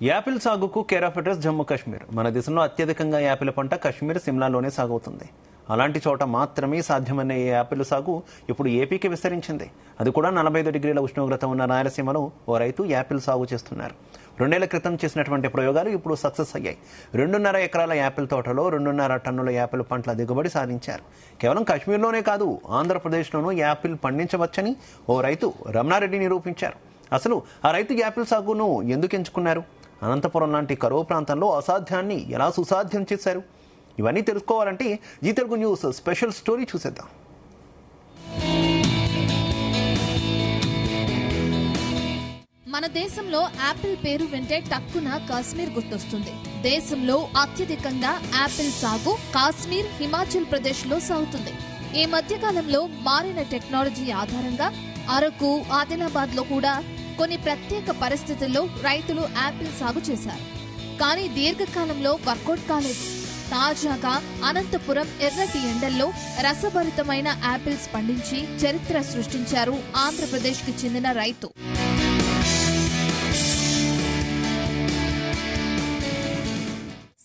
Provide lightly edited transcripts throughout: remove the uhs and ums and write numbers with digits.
Apple సాగుకు care of address Jammu Kashmir. మన దేశంలో అత్యధికంగా యాపిల్ పంట కాశ్మీర్ సిమ్లాలోనే సాగుతుంది. అలాంటి చోట మాత్రమే సాధ్యమనే ఈ యాపిల్ సాగు ఇప్పుడు ఏపీకి విస్తరించింది. అది కూడా 45 డిగ్రీల ఉష్ణోగ్రత ఉన్న రాయలసీమలో ఓ రైతు యాపిల్ సాగు చేస్తున్నారు. 2 ఏళ్ల క్రితం చేసినటువంటి ప్రయోగాలు ఇప్పుడు సక్సెస్ అయ్యాయి. 2.5 ఎకరాల యాపిల్ తోటలో 2.5 టన్నుల యాపిల్ పంటల దిగుబడి సాధించారు. కేవలం కాశ్మీర్లోనే కాదు, ఆంధ్రప్రదేశ్లోనూ యాపిల్ పండించవచ్చని ఓ రైతు రమణారెడ్డి నిరూపించారు. అసలు ఆ రైతు యాపిల్ సాగును ఎందుకు ఎంచుకున్నారు? అనంతపురం లాంటి కరువు ప్రాంతంలో అసాధ్యాన్ని ఎలా సుసాధ్యం చేశారు? ఇవన్నీ తెలుసుకోవాలంటే Zee Telugu news special story చూసేద్దాం. మన దేశంలో యాపిల్ పేరు వింటే టక్కున కాశ్మీర్ గుర్తొస్తుంది. దేశంలో అత్యధికంగా యాపిల్ సాగు కాశ్మీర్, హిమాచల్ ప్రదేశ్ లో సాగుతుంది. ఈ మధ్యకాలంలో మారిన టెక్నాలజీ ఆధారంగా అరకు, ఆదిలాబాద్ లో కూడా కొన్ని ప్రత్యేక పరిస్థితుల్లో రైతులు యాపిల్ సాగు చేశారు. కానీ దీర్ఘకాలంలో వర్కౌట్ కాలేదు. తాజాగా అనంతపురం ఎర్రటి ఎండల్లో రసభరితమైన యాపిల్స్ పండించి చరిత్ర సృష్టించారు ఆంధ్రప్రదేశ్ కి చెందిన రైతు.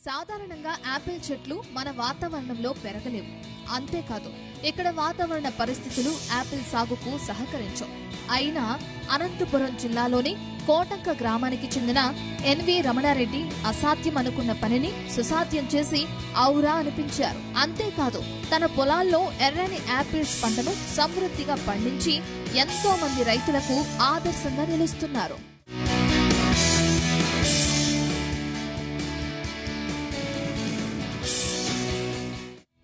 సాధారణంగా యాపిల్ చెట్లు మన వాతావరణంలో పెరగలేవు. అంతేకాదు, ఇక్కడ వాతావరణ పరిస్థితులు యాపిల్ సాగుకు సహకరించవు. అయినా అనంతపురం జిల్లాలోని కోటంక గ్రామానికి చెందిన ఎన్వి రమణారెడ్డి అసాధ్యం అనుకున్న పనిని సుసాధ్యం చేసి ఔరా అనిపించారు. అంతేకాదు, తన పొలాల్లో ఎర్రని యాపిల్స్ పంటను సమృద్ధిగా పండించి ఎంతో మంది రైతులకు ఆదర్శంగా నిలుస్తున్నారు.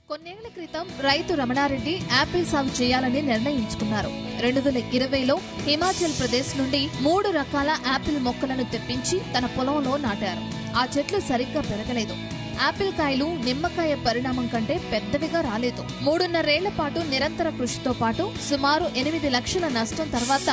కొన్నేళ్ల క్రితం రైతు రమణారెడ్డి యాపిల్ సాగు చేయాలని నిర్ణయించుకున్నారు. 2020లో హిమాచల్ ప్రదేశ్ నుండి 3 రకాల యాపిల్ మొక్కలను తెప్పించి తన పొలంలో నాటారు. ఆ చెట్లు సరిగ్గా పెరగలేదు. యాపిల్ కాయలు నిమ్మకాయ పరిణామం కంటే పెద్దవిగా రాలేదు. 3.5 ఏళ్ల పాటు నిరంతర కృషితో పాటు సుమారు 8 లక్షల నష్టం తర్వాత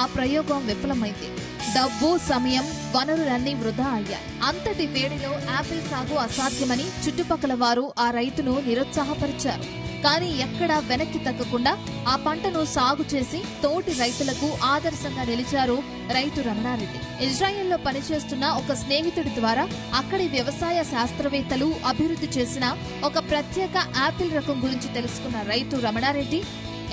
ఆ ప్రయోగం విఫలమైంది. డబ్బు, సమయం, వనరులన్నీ వృధా అయ్యాయి. అంతటి వేడిలో యాపిల్ సాగు అసాధ్యమని చుట్టుపక్కల వారు ఆ రైతును నిరుత్సాహపరిచారు. కానీ ఎక్కడా వెనక్కి తగ్గకుండా ఆ పంటను సాగు చేసి తోటి రైతులకు ఆదర్శంగా నిలిచారు రైతు రమణారెడ్డి. ఇజ్రాయెల్లో పనిచేస్తున్న ఒక స్నేహితుడి ద్వారా అక్కడి వ్యవసాయ శాస్త్రవేత్తలు అభివృద్ధి చేసిన ఒక ప్రత్యేక యాపిల్ రకం గురించి తెలుసుకున్న రైతు రమణారెడ్డి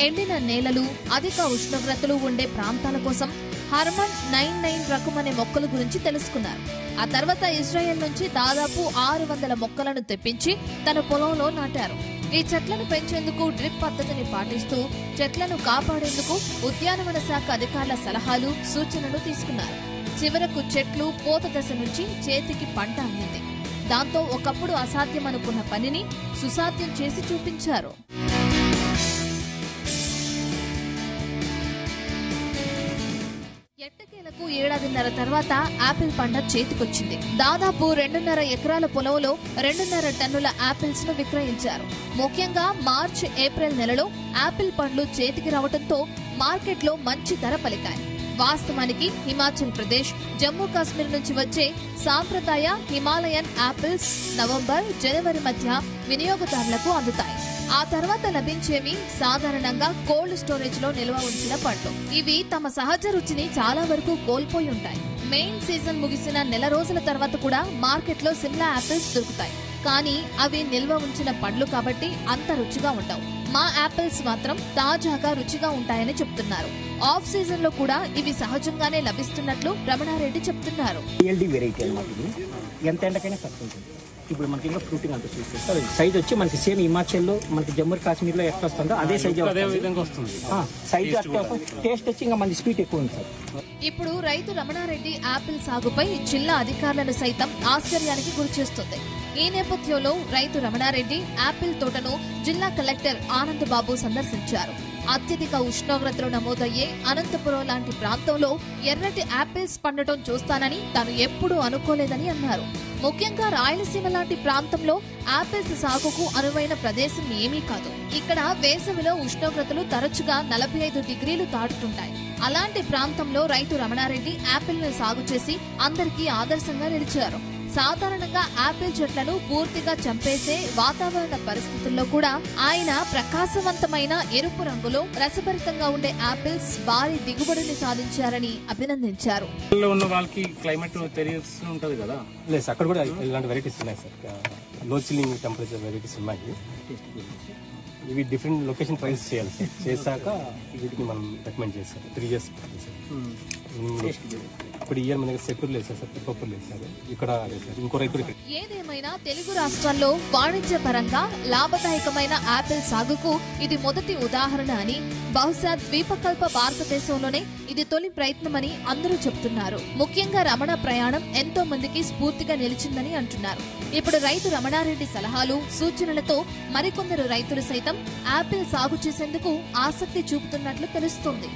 ఎండిన నేలలు, అధిక ఉష్ణోగ్రతలు ఉండే ప్రాంతాల కోసం హర్మన్ 99 రకం అనే మొక్కల గురించి తెలుసుకున్నారు. ఆ తర్వాత ఇజ్రాయెల్ నుంచి దాదాపు 600 మొక్కలను తెప్పించి తన పొలంలో నాటారు. ఈ చెట్లను పెంచేందుకు డ్రిప్ పద్ధతిని పాటిస్తూ చెట్లను కాపాడేందుకు ఉద్యానవన శాఖ అధికారుల సలహాలు, సూచనలు తీసుకున్నారు. చివరకు చెట్లు పూత దశ నుంచి చేతికి పంట అందింది. దాంతో ఒకప్పుడు అసాధ్యమనుకున్న పనిని సుసాధ్యం చేసి చూపించారు. ఎట్టకేలకు 1.5 ఏళ్ల తర్వాత యాపిల్ పంట చేతికొచ్చింది. దాదాపు 2.5 ఎకరాల పొలంలో 2.5 టన్నుల యాపిల్స్ ను విక్రయించారు. ముఖ్యంగా మార్చ్, ఏప్రిల్ నెలలో యాపిల్ పండ్లు చేతికి రావడంతో మార్కెట్లో మంచి ధర పలికాయి. వాస్తవానికి హిమాచల్ ప్రదేశ్, జమ్మూ కాశ్మీర్ నుంచి వచ్చే సాంప్రదాయ హిమాలయన్ యాపిల్స్ నవంబర్, జనవరి మధ్య వినియోగదారులకు అందుతాయి. ఆ తర్వాత లభించేవి సాధారణంగా కోల్డ్ స్టోరేజ్ లో నిల్వ ఉంచిన పండ్లు. ఇవి తమ సహజ రుచిని చాలా వరకు కోల్పోయి ఉంటాయి. మెయిన్ సీజన్ ముగిసిన నెల రోజుల తర్వాత కూడా మార్కెట్లో సిమ్లా యాపిల్స్ దొరుకుతాయి. కానీ అవి నిల్వ ఉంచిన పండ్లు కాబట్టి అంత రుచిగా ఉండవు. మా యాపిల్స్ మాత్రం తాజాగా రుచిగా ఉంటాయని చెప్తున్నారు. ఆఫ్ సీజన్ లో కూడా ఇవి సహజంగానే లభిస్తున్నట్లు రమణారెడ్డి చెప్తున్నారు. ఇప్పుడు మనకి ఇంకా ఫ్రూటింగ్ అంతా చూస్తే సైజ్ వచ్చి మనకి సేమ్ హిమాచల్లో, మనకి జమ్మూ కాశ్మీర్ లో ఎట్లా వస్తుందో అదే సైజ్ వస్తుంది. సైజ్ టేస్ట్ వచ్చి ఇంకా మన స్వీట్ ఎక్కువ ఉంది సార్. ఇప్పుడు రైతు రమణారెడ్డి యాపిల్ సాగుపై జిల్లా అధికారులను సైతం ఆశ్చర్యానికి గురిచేస్తుంది. ఈ నేపథ్యంలో రైతు రమణారెడ్డి యాపిల్ తోటను జిల్లా కలెక్టర్ ఆనంద్ బాబు సందర్శించారు. అత్యధిక ఉష్ణోగ్రతలు నమోదయ్యే అనంతపురం లాంటి ప్రాంతంలో ఎర్రటి యాపిల్స్ పండటం చూస్తానని తాను ఎప్పుడూ అనుకోలేదని అన్నారు. ముఖ్యంగా రాయలసీమ లాంటి ప్రాంతంలో యాపిల్స్ సాగుకు అనువైన ప్రదేశం ఏమీ కాదు. ఇక్కడ వేసవిలో ఉష్ణోగ్రతలు తరచుగా 45 డిగ్రీలు దాటుతుంటాయి. అలాంటి ప్రాంతంలో రైతు రమణారెడ్డి యాపిల్ ను సాగు చేసి అందరికీ ఆదర్శంగా నిలిచారు. సాధారణంగా యాపిల్ చెట్లను పూర్తిగా చంపేసే వాతావరణ పరిస్థితుల్లో కూడా ఆయన ప్రకాశవంతమైన ఎరుపు రంగులో రసభరితంగా ఉండే యాపిల్స్ భారీ దిగుబడిని సాధించారని అభినందించారు. ఉన్న వాళ్ళకి క్లైమేట్ తెలిసి ఉంటది కదా. లేదు సార్, అక్కడ కూడా ఇలాంటి వెరైటీస్ ఉన్నాయి సార్. లో చిల్లింగ్ టెంపరేచర్ వెరైటీస్ ఉన్నాయి. ఇవి డిఫరెంట్ లొకేషన్ ట్రైల్స్ చేయాలి సార్. చేశాక వీటిని మనం రికమెండ్ చేస్తాం. 3 years ఇప్పుడు ఇయర్ మన దగ్గర సెట్టూరు లేదు సార్, తిప్పపూర్ లేదు సార్. ఇక్కడ ఇంకో రైతు. ఏదేమైనా తెలుగు రాష్ట్రాల్లో వాణిజ్య పరంగా లాభదాయకమైన యాపిల్ సాగుకు ఇది మొదటి ఉదాహరణ అని, బహుశా ద్వీపకల్ప భారతదేశంలోనే ఇది తొలి ప్రయత్నమని అందరూ చెబుతున్నారు. ముఖ్యంగా రమణ ప్రయాణం ఎంతో మందికి స్ఫూర్తిగా నిలిచిందని అంటున్నారు. ఇప్పుడు రైతు రమణారెడ్డి సలహాలు, సూచనలతో మరికొందరు రైతులు సైతం యాపిల్ సాగు చేసేందుకు ఆసక్తి చూపుతున్నట్లు తెలుస్తోంది.